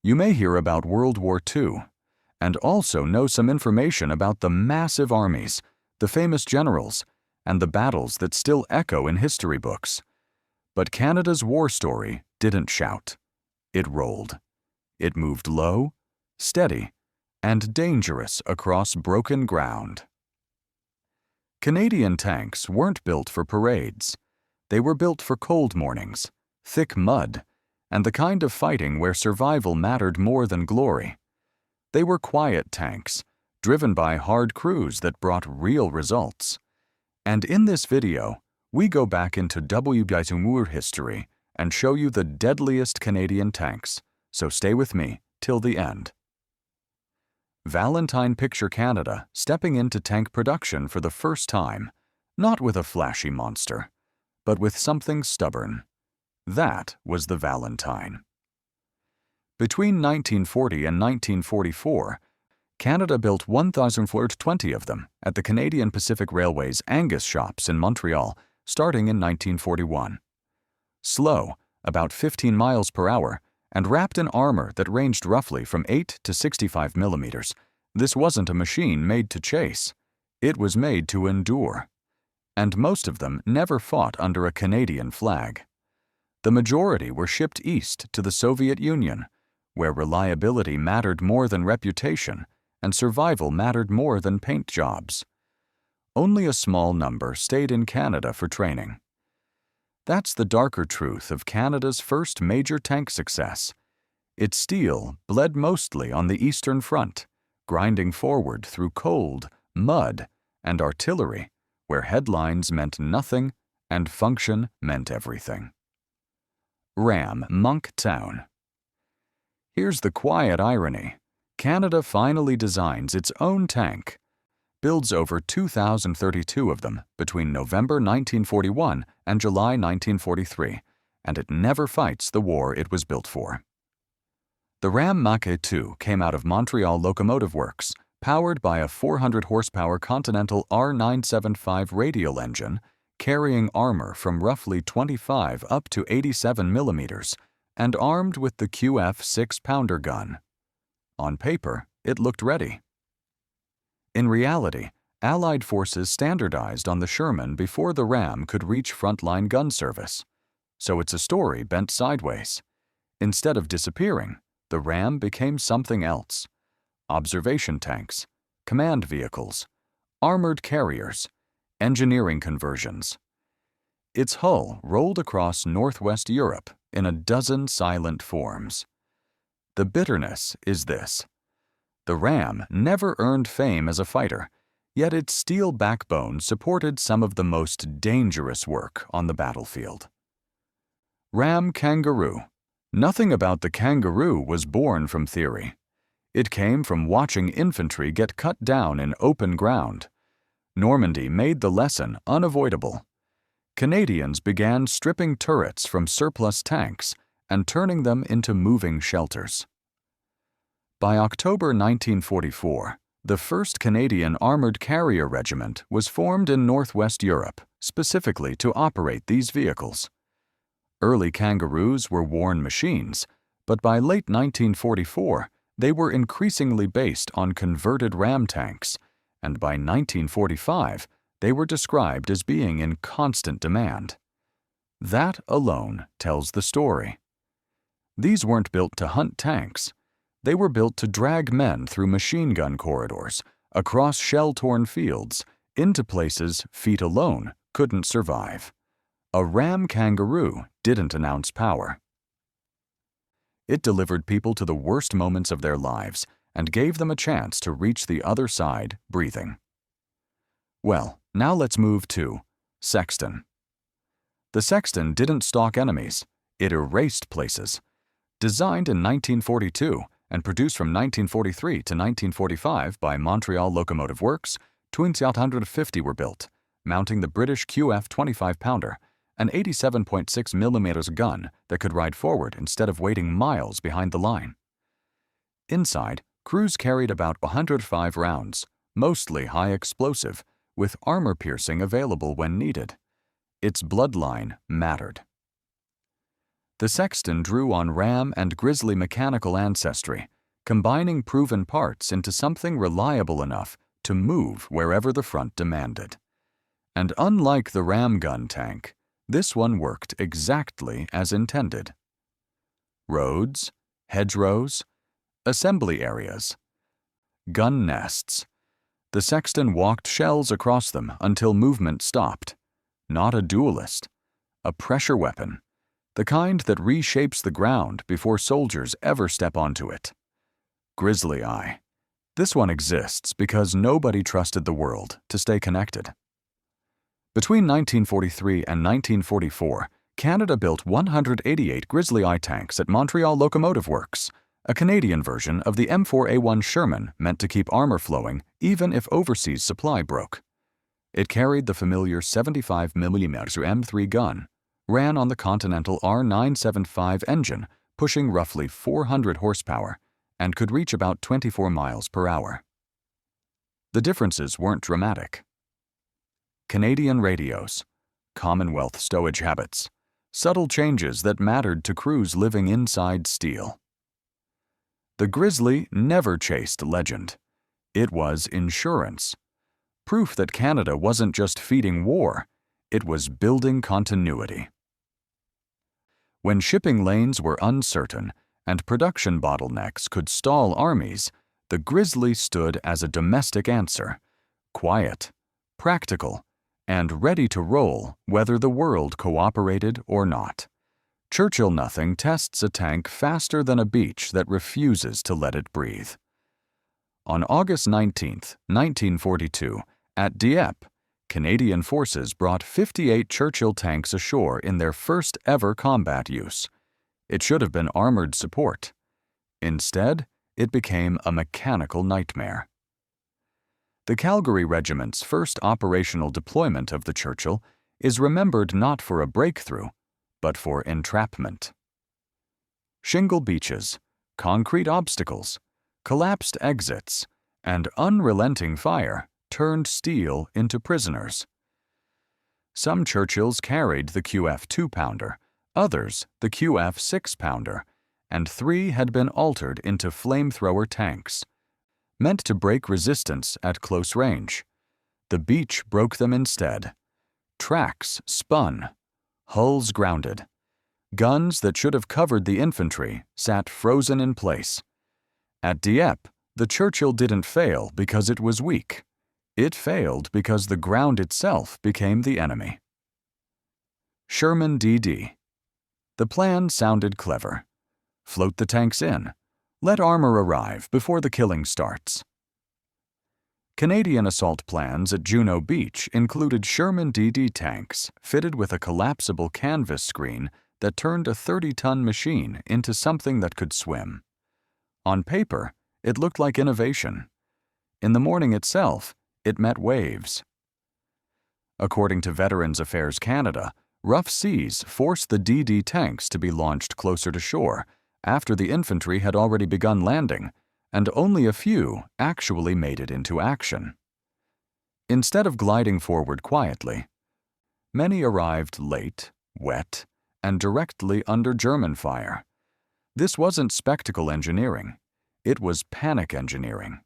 You may hear about World War II, and also know some information about the massive armies, the famous generals, and the battles that still echo in history books. But Canada's war story didn't shout. It rolled. It moved low, steady, and dangerous across broken ground. Canadian tanks weren't built for parades. They were built for cold mornings, thick mud, and the kind of fighting where survival mattered more than glory. They were quiet tanks, driven by hard crews that brought real results. And in this video, we go back into WWII history and show you the deadliest Canadian tanks, so stay with me till the end. Valentine Picture Canada stepping into tank production for the first time, not with a flashy monster, but with something stubborn. That was the Valentine. Between 1940 and 1944, Canada built 1,420 of them at the Canadian Pacific Railway's Angus shops in Montreal, starting in 1941. Slow, about 15 miles per hour, and wrapped in armor that ranged roughly from 8 to 65 millimeters, this wasn't a machine made to chase. It was made to endure. And most of them never fought under a Canadian flag. The majority were shipped east to the Soviet Union, where reliability mattered more than reputation and survival mattered more than paint jobs. Only a small number stayed in Canada for training. That's the darker truth of Canada's first major tank success. Its steel bled mostly on the Eastern Front, grinding forward through cold, mud, and artillery, where headlines meant nothing and function meant everything. Ram Monktown. Here's the quiet irony. Canada finally designs its own tank, builds over 2,032 of them between November 1941 and July 1943, and it never fights the war it was built for. The Ram Mach-E came out of Montreal Locomotive Works, powered by a 400-horsepower Continental R975 radial engine, carrying armor from roughly 25 up to 87 millimeters, and armed with the QF 6-pounder gun. On paper, it looked ready. In reality, Allied forces standardized on the Sherman before the Ram could reach frontline gun service. So it's a story bent sideways. Instead of disappearing, the Ram became something else. Observation tanks, command vehicles, armored carriers, engineering conversions. Its hull rolled across Northwest Europe in a dozen silent forms. The bitterness is this. The Ram never earned fame as a fighter, yet its steel backbone supported some of the most dangerous work on the battlefield. Ram Kangaroo. Nothing about the Kangaroo was born from theory. It came from watching infantry get cut down in open ground. Normandy made the lesson unavoidable. Canadians began stripping turrets from surplus tanks and turning them into moving shelters. By October 1944, the 1st Canadian Armored Carrier Regiment was formed in Northwest Europe, specifically to operate these vehicles. Early Kangaroos were worn machines, but by late 1944, they were increasingly based on converted Ram tanks, and by 1945, they were described as being in constant demand. That alone tells the story. These weren't built to hunt tanks. They were built to drag men through machine gun corridors, across shell-torn fields, into places feet alone couldn't survive. A Ram Kangaroo didn't announce power. It delivered people to the worst moments of their lives and gave them a chance to reach the other side breathing. Well, now let's move to Sexton. The Sexton didn't stalk enemies, it erased places. Designed in 1942 and produced from 1943 to 1945 by Montreal Locomotive Works, 250 were built, mounting the British QF 25-pounder, an 87.6 mm gun that could ride forward instead of waiting miles behind the line. Inside, crews carried about 105 rounds, mostly high explosive, with armor piercing available when needed. Its bloodline mattered. The Sexton drew on Ram and Grizzly mechanical ancestry, combining proven parts into something reliable enough to move wherever the front demanded. And unlike the Ram gun tank, this one worked exactly as intended. Roads, hedgerows, assembly areas, gun nests. The Sexton walked shells across them until movement stopped. Not a duelist, a pressure weapon, the kind that reshapes the ground before soldiers ever step onto it. WWII. This one exists because nobody trusted the world to stay connected. Between 1943 and 1944, Canada built 188 Grizzly-I tanks at Montreal Locomotive Works, a Canadian version of the M4A1 Sherman meant to keep armor flowing even if overseas supply broke. It carried the familiar 75mm M3 gun, ran on the Continental R975 engine, pushing roughly 400 horsepower, and could reach about 24 miles per hour. The differences weren't dramatic. Canadian radios, Commonwealth stowage habits, subtle changes that mattered to crews living inside steel. The Grizzly never chased legend. It was insurance. Proof that Canada wasn't just feeding war, it was building continuity. When shipping lanes were uncertain and production bottlenecks could stall armies, the Grizzly stood as a domestic answer, quiet, practical, and ready to roll whether the world cooperated or not. Churchill Nothing tests a tank faster than a beach that refuses to let it breathe. On August 19, 1942, at Dieppe, Canadian forces brought 58 Churchill tanks ashore in their first ever combat use. It should have been armored support. Instead, it became a mechanical nightmare. The Calgary Regiment's first operational deployment of the Churchill is remembered not for a breakthrough, but for entrapment. Shingle beaches, concrete obstacles, collapsed exits, and unrelenting fire turned steel into prisoners. Some Churchills carried the QF 2-pounder, others the QF 6-pounder, and 3 had been altered into flamethrower tanks, meant to break resistance at close range. The beach broke them instead. Tracks spun, hulls grounded. Guns that should have covered the infantry sat frozen in place. At Dieppe, the Churchill didn't fail because it was weak. It failed because the ground itself became the enemy. Sherman DD. The plan sounded clever. Float the tanks in. Let armor arrive before the killing starts. Canadian assault plans at Juno Beach included Sherman DD tanks fitted with a collapsible canvas screen that turned a 30-ton machine into something that could swim. On paper, it looked like innovation. In the morning itself, it met waves. According to Veterans Affairs Canada, rough seas forced the DD tanks to be launched closer to shore after the infantry had already begun landing, and only a few actually made it into action. Instead of gliding forward quietly, many arrived late, wet, and directly under German fire. This wasn't spectacle engineering. It was panic engineering.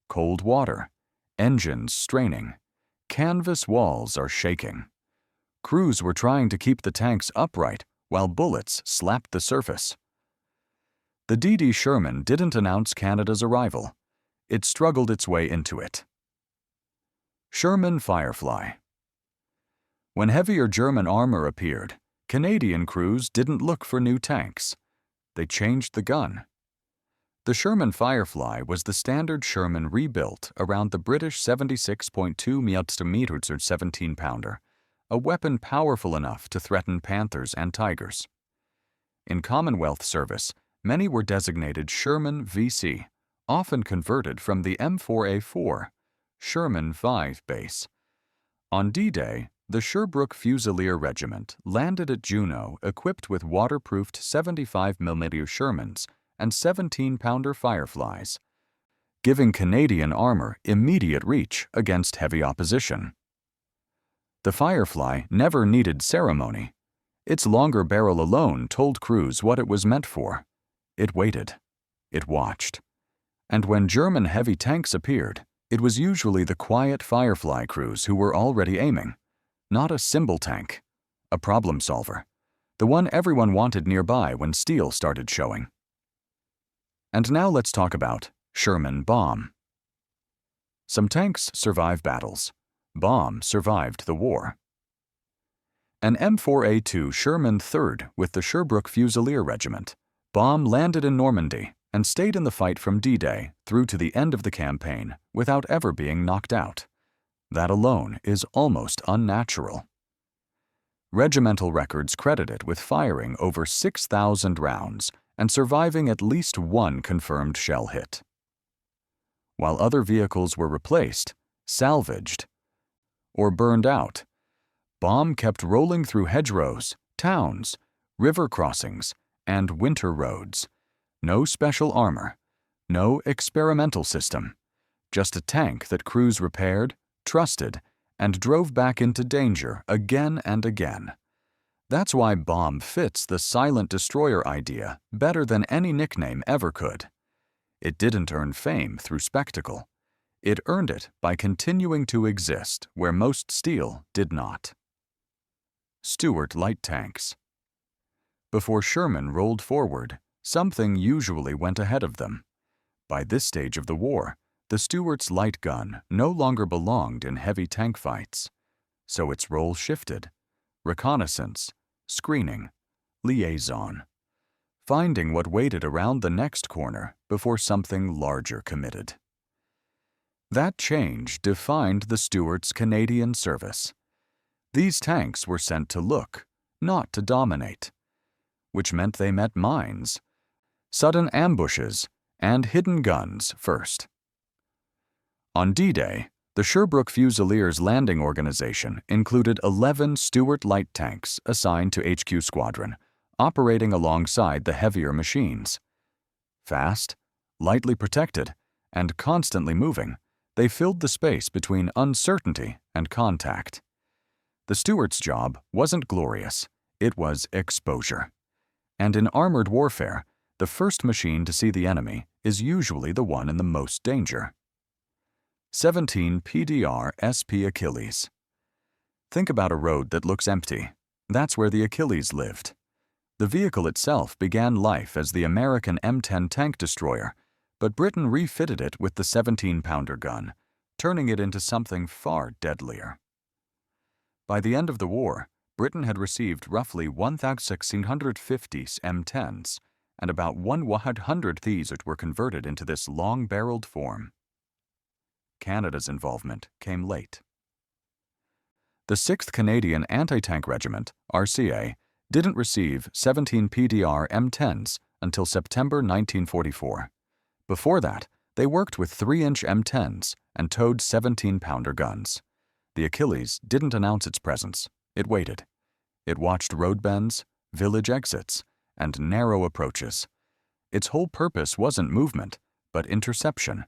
Cold water, engines straining, canvas walls are shaking. Crews were trying to keep the tanks upright while bullets slapped the surface. The DD Sherman didn't announce Canada's arrival. It struggled its way into it. Sherman Firefly. When heavier German armor appeared, Canadian crews didn't look for new tanks. They changed the gun. The Sherman Firefly was the standard Sherman rebuilt around the British 76.2 mm 17-pounder, a weapon powerful enough to threaten Panthers and Tigers. In Commonwealth service, many were designated Sherman VC, often converted from the M4A4, Sherman 5 base. On D-Day, the Sherbrooke Fusilier Regiment landed at Juno equipped with waterproofed 75mm Shermans and 17-pounder Fireflies, giving Canadian armor immediate reach against heavy opposition. The Firefly never needed ceremony. Its longer barrel alone told crews what it was meant for. It waited. It watched. And when German heavy tanks appeared, it was usually the quiet Firefly crews who were already aiming. Not a symbol tank. A problem solver. The one everyone wanted nearby when steel started showing. And now let's talk about Sherman Bomb. Some tanks survive battles. Bomb survived the war. An M4A2 Sherman III with the Sherbrooke Fusilier Regiment, Bomb landed in Normandy and stayed in the fight from D-Day through to the end of the campaign without ever being knocked out. That alone is almost unnatural. Regimental records credit it with firing over 6,000 rounds and surviving at least one confirmed shell hit. While other vehicles were replaced, salvaged, or burned out, Bomb kept rolling through hedgerows, towns, river crossings, and winter roads. No special armor, no experimental system, just a tank that crews repaired, trusted, and drove back into danger again and again. That's why Bomb fits the silent destroyer idea better than any nickname ever could. It didn't earn fame through spectacle. It earned it by continuing to exist where most steel did not. Stuart light tanks. Before Sherman rolled forward, something usually went ahead of them. By this stage of the war, the Stuart's light gun no longer belonged in heavy tank fights, so its role shifted. Reconnaissance, screening, liaison, finding what waited around the next corner before something larger committed. That change defined the Stuart's Canadian service. These tanks were sent to look, not to dominate, which meant they met mines, sudden ambushes, and hidden guns first. On D-Day, the Sherbrooke Fusiliers Landing Organization included 11 Stuart light tanks assigned to HQ Squadron, operating alongside the heavier machines. Fast, lightly protected, and constantly moving, they filled the space between uncertainty and contact. The Stuart's job wasn't glorious, it was exposure. And in armored warfare, the first machine to see the enemy is usually the one in the most danger. 17 PDR SP Achilles. Think about a road that looks empty. That's where the Achilles lived. The vehicle itself began life as the American M10 tank destroyer, but Britain refitted it with the 17-pounder gun, turning it into something far deadlier. By the end of the war, Britain had received roughly 1,650 M10s, and about 100 these were converted into this long-barreled form. Canada's involvement came late. The 6th Canadian Anti-Tank Regiment, RCA, didn't receive 17 PDR M10s until September 1944. Before that, they worked with 3-inch M10s and towed 17-pounder guns. The Achilles didn't announce its presence. It waited. It watched road bends, village exits, and narrow approaches. Its whole purpose wasn't movement, but interception,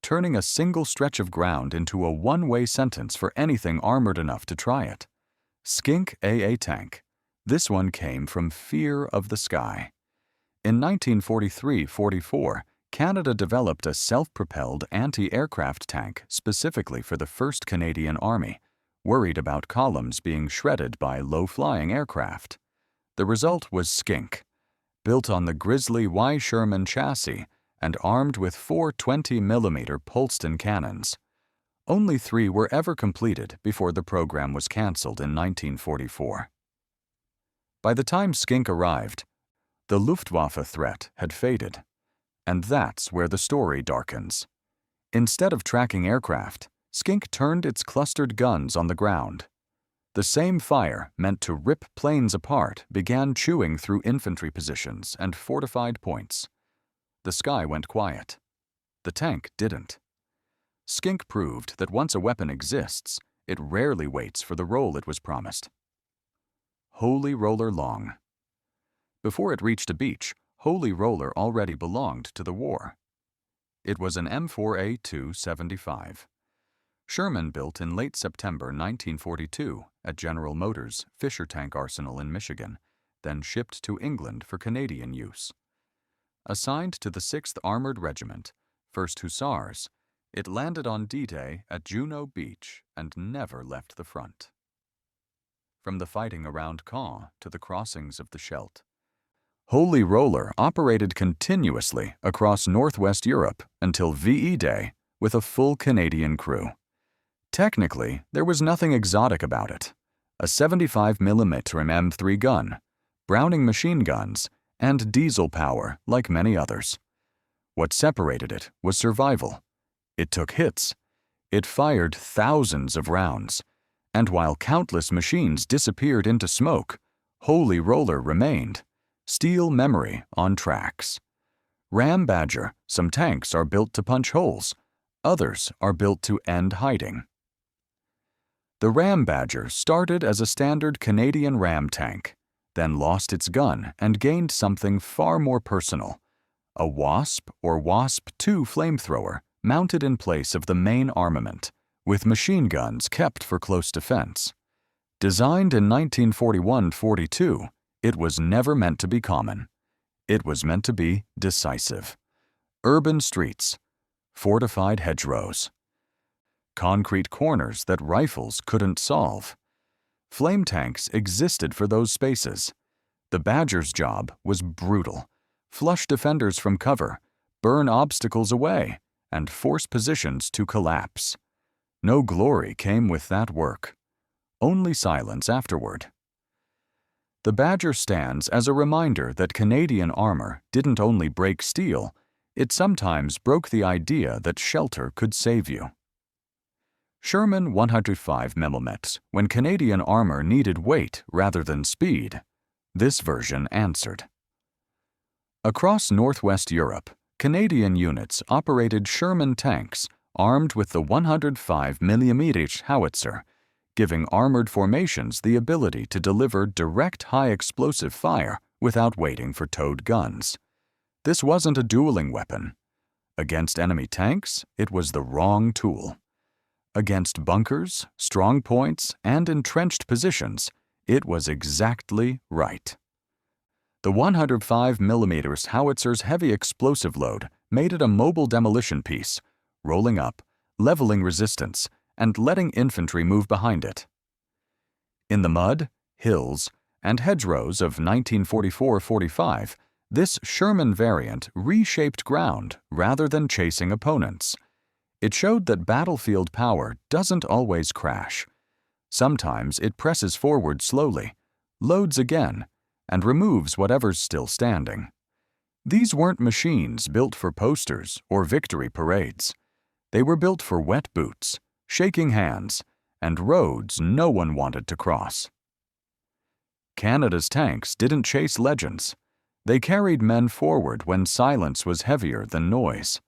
turning a single stretch of ground into a one-way sentence for anything armored enough to try it. Skink AA tank. This one came from fear of the sky. In 1943-44, Canada developed a self-propelled anti-aircraft tank specifically for the 1st Canadian Army, worried about columns being shredded by low-flying aircraft. The result was Skink, built on the Grizzly WWII Sherman chassis and armed with 4 20mm Polston cannons. Only 3 were ever completed before the program was cancelled in 1944. By the time Skink arrived, the Luftwaffe threat had faded. And that's where the story darkens. Instead of tracking aircraft, Skink turned its clustered guns on the ground. The same fire meant to rip planes apart began chewing through infantry positions and fortified points. The sky went quiet. The tank didn't. Skink proved that once a weapon exists, it rarely waits for the role it was promised. Holy Roller Long. Before it reached a beach, Holy Roller already belonged to the war. It was an M4A2 75. Sherman built in late September 1942 at General Motors' Fisher Tank Arsenal in Michigan, then shipped to England for Canadian use. Assigned to the 6th Armored Regiment, 1st Hussars, it landed on D-Day at Juno Beach and never left the front. From the fighting around Caen to the crossings of the Scheldt, Holy Roller operated continuously across northwest Europe until VE Day with a full Canadian crew. Technically, there was nothing exotic about it. A 75mm M3 gun, Browning machine guns, and diesel power like many others. What separated it was survival. It took hits. It fired thousands of rounds. And while countless machines disappeared into smoke, Holy Roller remained. Steel memory on tracks. Ram Badger, some tanks are built to punch holes. Others are built to end hiding. The Ram Badger started as a standard Canadian Ram tank, then lost its gun and gained something far more personal. A Wasp or Wasp-2 flamethrower mounted in place of the main armament, with machine guns kept for close defense. Designed in 1941-42, it was never meant to be common. It was meant to be decisive. Urban streets, fortified hedgerows, concrete corners that rifles couldn't solve. Flame tanks existed for those spaces. The Badger's job was brutal. Flush defenders from cover, burn obstacles away, and force positions to collapse. No glory came with that work. Only silence afterward. The Badger stands as a reminder that Canadian armor didn't only break steel, it sometimes broke the idea that shelter could save you. Sherman 105mm when Canadian armor needed weight rather than speed. This version answered. Across northwest Europe, Canadian units operated Sherman tanks armed with the 105mm howitzer, giving armored formations the ability to deliver direct high-explosive fire without waiting for towed guns. This wasn't a dueling weapon. Against enemy tanks, it was the wrong tool. Against bunkers, strong points, and entrenched positions, it was exactly right. The 105mm howitzer's heavy explosive load made it a mobile demolition piece, rolling up, leveling resistance, and letting infantry move behind it. In the mud, hills, and hedgerows of 1944-45, this Sherman variant reshaped ground rather than chasing opponents. It showed that battlefield power doesn't always crash. Sometimes it presses forward slowly, loads again, and removes whatever's still standing. These weren't machines built for posters or victory parades. They were built for wet boots, shaking hands, and roads no one wanted to cross. Canada's tanks didn't chase legends. They carried men forward when silence was heavier than noise.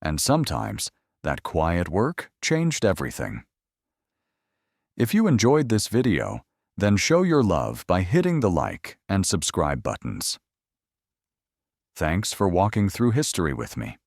And sometimes, that quiet work changed everything. If you enjoyed this video, then show your love by hitting the like and subscribe buttons. Thanks for walking through history with me.